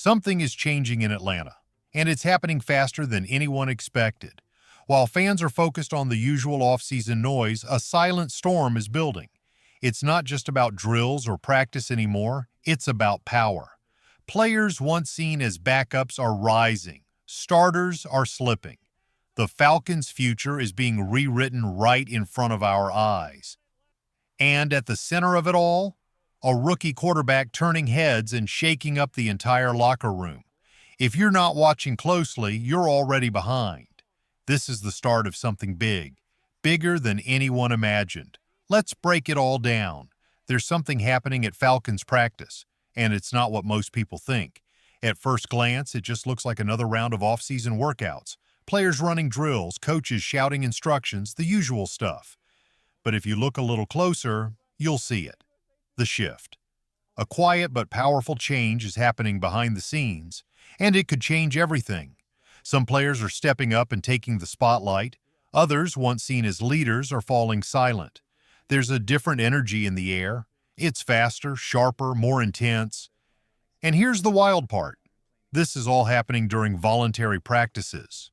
Something is changing in Atlanta, and it's happening faster than anyone expected. While fans are focused on the usual offseason noise, a silent storm is building. It's not just about drills or practice anymore, it's about power. Players once seen as backups are rising. Starters are slipping. The Falcons' future is being rewritten right in front of our eyes. And at the center of it all, a rookie quarterback turning heads and shaking up the entire locker room. If you're not watching closely, you're already behind. This is the start of something big, bigger than anyone imagined. Let's break it all down. There's something happening at Falcons practice, and it's not what most people think. At first glance, it just looks like another round of off-season workouts. Players running drills, coaches shouting instructions, the usual stuff. But if you look a little closer, you'll see it. The shift. A quiet but powerful change is happening behind the scenes, and it could change everything. Some players are stepping up and taking the spotlight. Others, once seen as leaders, are falling silent. There's a different energy in the air. It's faster, sharper, more intense. And here's the wild part. This is all happening during voluntary practices.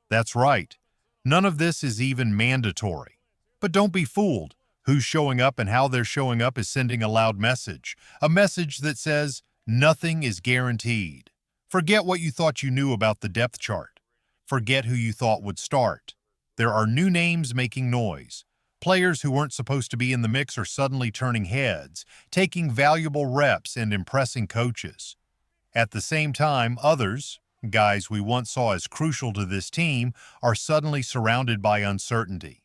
That's right. None of this is even mandatory. But don't be fooled. Who's showing up and how they're showing up is sending a loud message. A message that says, nothing is guaranteed. Forget what you thought you knew about the depth chart. Forget who you thought would start. There are new names making noise. Players who weren't supposed to be in the mix are suddenly turning heads, taking valuable reps and impressing coaches. At the same time, others, guys we once saw as crucial to this team, are suddenly surrounded by uncertainty.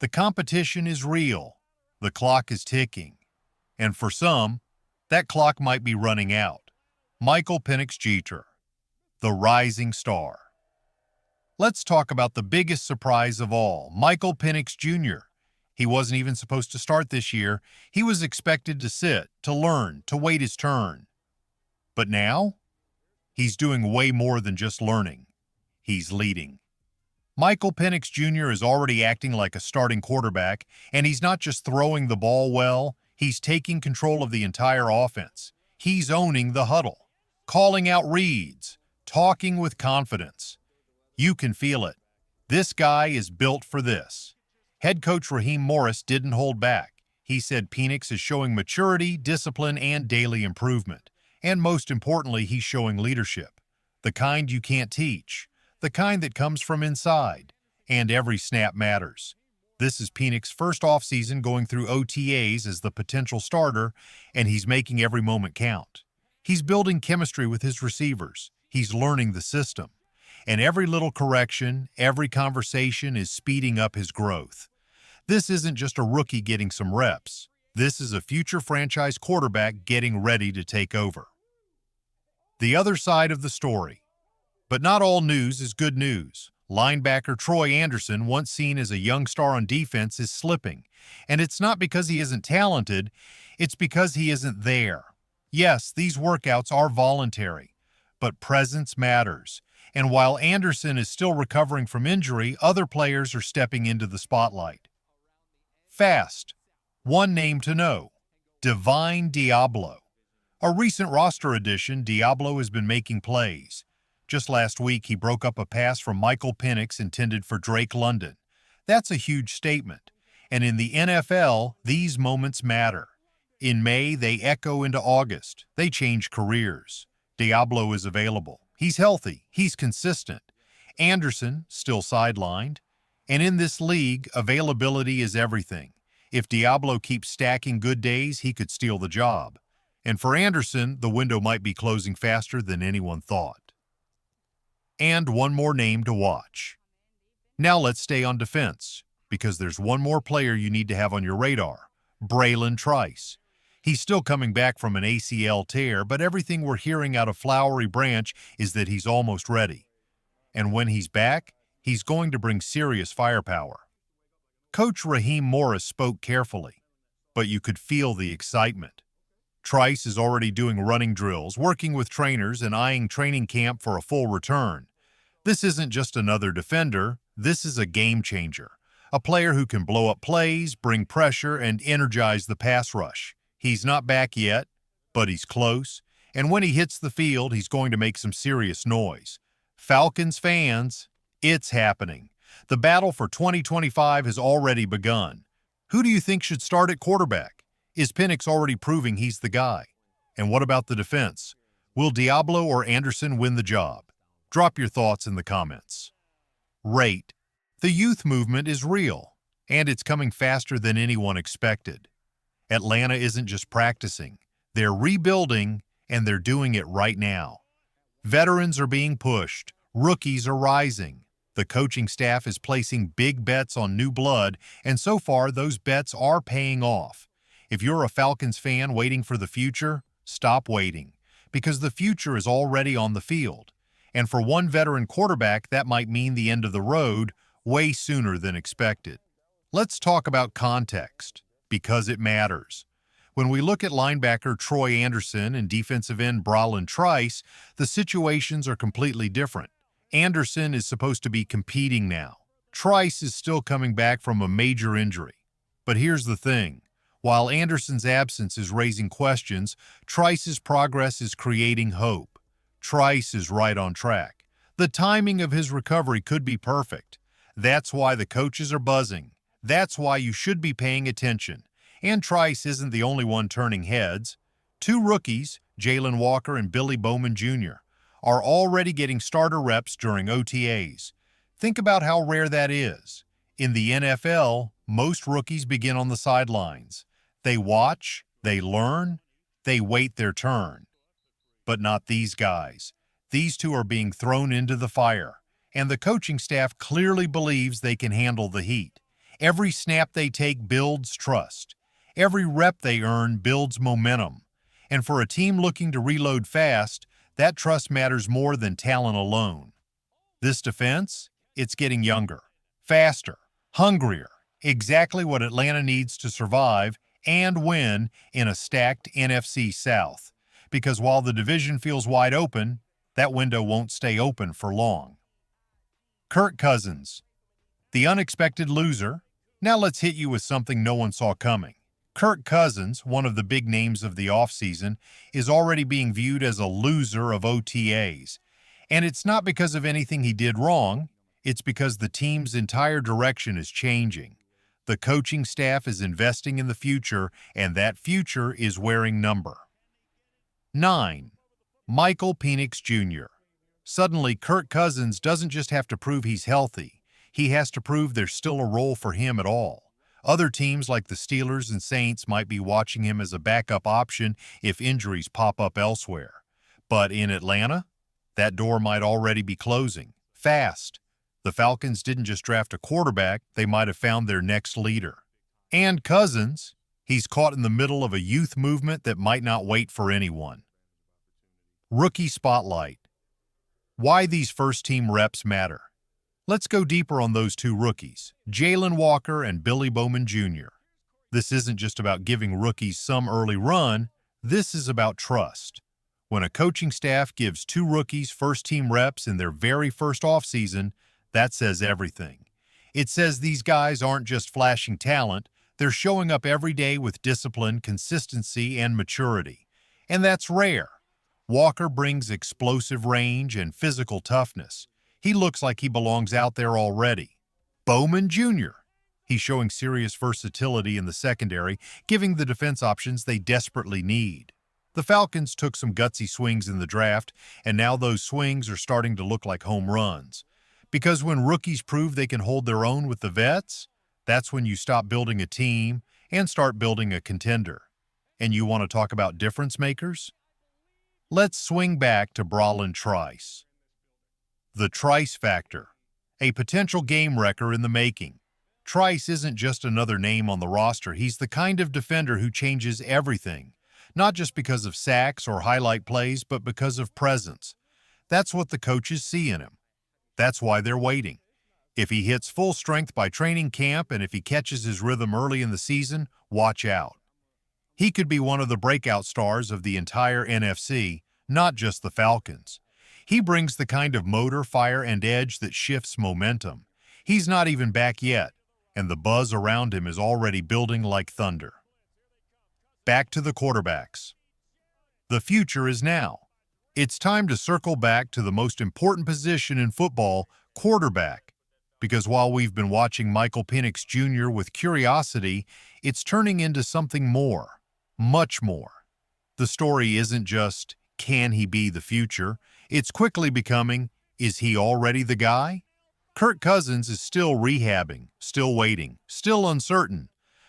The competition is real. The clock is ticking. And for some, that clock might be running out. Penix Jr, the rising star. Let's talk about the biggest surprise of all, Penix Jr. He wasn't even supposed to start this year. He was expected to sit, to learn, to wait his turn. But now, he's doing way more than just learning. He's leading. Penix Jr. is already acting like a starting quarterback, and he's not just throwing the ball well, he's taking control of the entire offense. He's owning the huddle, calling out reads, talking with confidence. You can feel it. This guy is built for this. Head coach Raheem Morris didn't hold back. He said Penix is showing maturity, discipline, and daily improvement. And most importantly, he's showing leadership. The kind you can't teach. The kind that comes from inside. And every snap matters. This is Penix's first offseason going through OTAs as the potential starter, and he's making every moment count. He's building chemistry with his receivers. He's learning the system. And every little correction, every conversation is speeding up his growth. This isn't just a rookie getting some reps. This is a future franchise quarterback getting ready to take over. The other side of the story. But not all news is good news. Linebacker Troy Anderson, once seen as a young star on defense, is slipping. And it's not because he isn't talented, it's because he isn't there. Yes, these workouts are voluntary, but presence matters. And while Anderson is still recovering from injury, other players are stepping into the spotlight. Fast. One name to know. Divine Deablo. A recent roster addition, Deablo has been making plays. Just last week, he broke up a pass from Penix intended for Drake London. That's a huge statement. And in the NFL, these moments matter. In May, they echo into August. They change careers. Deablo is available. He's healthy. He's consistent. Anderson, still sidelined. And in this league, availability is everything. If Deablo keeps stacking good days, he could steal the job. And for Anderson, the window might be closing faster than anyone thought. And one more name to watch. Now let's stay on defense, because there's one more player you need to have on your radar, Trice. He's still coming back from an ACL tear, but everything we're hearing out of Flowery Branch is that he's almost ready. And when he's back, he's going to bring serious firepower. Coach Raheem Morris spoke carefully, but you could feel the excitement. Trice is already doing running drills, working with trainers, and eyeing training camp for a full return. This isn't just another defender, this is a game changer. A player who can blow up plays, bring pressure, and energize the pass rush. He's not back yet, but he's close, And when he hits the field, he's going to make some serious noise. Falcons fans, it's happening. The battle for 2025 has already begun. Who do you think should start at quarterback? Is Penix already proving he's the guy? And what about the defense? Will Diablo or Anderson win the job? Drop your thoughts in the comments. Rate. The youth movement is real, and it's coming faster than anyone expected. Atlanta isn't just practicing. They're rebuilding, and they're doing it right now. Veterans are being pushed. Rookies are rising. The coaching staff is placing big bets on new blood, and so far those bets are paying off. If you're a Falcons fan waiting for the future, stop waiting, because the future is already on the field. And for one veteran quarterback, that might mean the end of the road way sooner than expected. Let's talk about context, because it matters. When we look at linebacker Troy Anderson and defensive end Trice, the situations are completely different. Anderson is supposed to be competing now. Trice is still coming back from a major injury. But here's the thing. While Anderson's absence is raising questions, Trice's progress is creating hope. Trice is right on track. The timing of his recovery could be perfect. That's why the coaches are buzzing. That's why you should be paying attention. And Trice isn't the only one turning heads. Two rookies, Jalen Walker and Billy Bowman Jr., are already getting starter reps during OTAs. Think about how rare that is. In the NFL, most rookies begin on the sidelines. They watch, they learn, they wait their turn. But not these guys. These two are being thrown into the fire, and the coaching staff clearly believes they can handle the heat. Every snap they take builds trust. Every rep they earn builds momentum. And for a team looking to reload fast, that trust matters more than talent alone. This defense, it's getting younger, faster, hungrier, exactly what Atlanta needs to survive and win in a stacked NFC South. Because while the division feels wide open, that window won't stay open for long. Kirk Cousins, the unexpected loser. Now let's hit you with something no one saw coming. Kirk Cousins, one of the big names of the offseason, is already being viewed as a loser of OTAs. And it's not because of anything he did wrong, it's because the team's entire direction is changing. The coaching staff is investing in the future, and that future is wearing number. 9. Michael Penix Jr. Suddenly, Kirk Cousins doesn't just have to prove he's healthy. He has to prove there's still a role for him at all. Other teams like the Steelers and Saints might be watching him as a backup option if injuries pop up elsewhere. But in Atlanta, that door might already be closing, fast. The Falcons didn't just draft a quarterback, they might have found their next leader. And Cousins, he's caught in the middle of a youth movement that might not wait for anyone. Rookie Spotlight. Why these first-team reps matter. Let's go deeper on those two rookies, Jalen Walker and Billy Bowman Jr. This isn't just about giving rookies some early run, this is about trust. When a coaching staff gives two rookies first-team reps in their very first offseason, that says everything. It says these guys aren't just flashing talent, they're showing up every day with discipline, consistency, and maturity. And that's rare. Walker brings explosive range and physical toughness. He looks like he belongs out there already. Bowman Jr. He's showing serious versatility in the secondary, giving the defense options they desperately need. The Falcons took some gutsy swings in the draft, and now those swings are starting to look like home runs. Because when rookies prove they can hold their own with the vets, that's when you stop building a team and start building a contender. And you want to talk about difference makers? Let's swing back to Trice. The Trice factor, a potential game wrecker in the making. Trice isn't just another name on the roster, he's the kind of defender who changes everything, not just because of sacks or highlight plays, but because of presence. That's what the coaches see in him. That's why they're waiting. If he hits full strength by training camp and if he catches his rhythm early in the season, watch out. He could be one of the breakout stars of the entire NFC, not just the Falcons. He brings the kind of motor, fire, and edge that shifts momentum. He's not even back yet, and the buzz around him is already building like thunder. Back to the quarterbacks. The future is now. It's time to circle back to the most important position in football, quarterback. Because while we've been watching Michael Penix Jr. with curiosity, it's turning into something more, much more. The story isn't just, can he be the future? It's quickly becoming, is he already the guy? Kirk Cousins is still rehabbing, still waiting, still uncertain.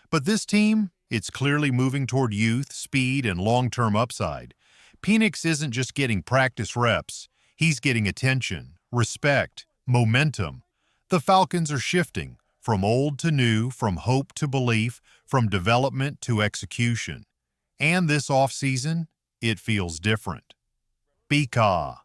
But this team, it's clearly moving toward youth, speed, and long-term upside. Penix isn't just getting practice reps. He's getting attention, respect, momentum. The Falcons are shifting from old to new, from hope to belief, from development to execution. And this offseason, it feels different. Because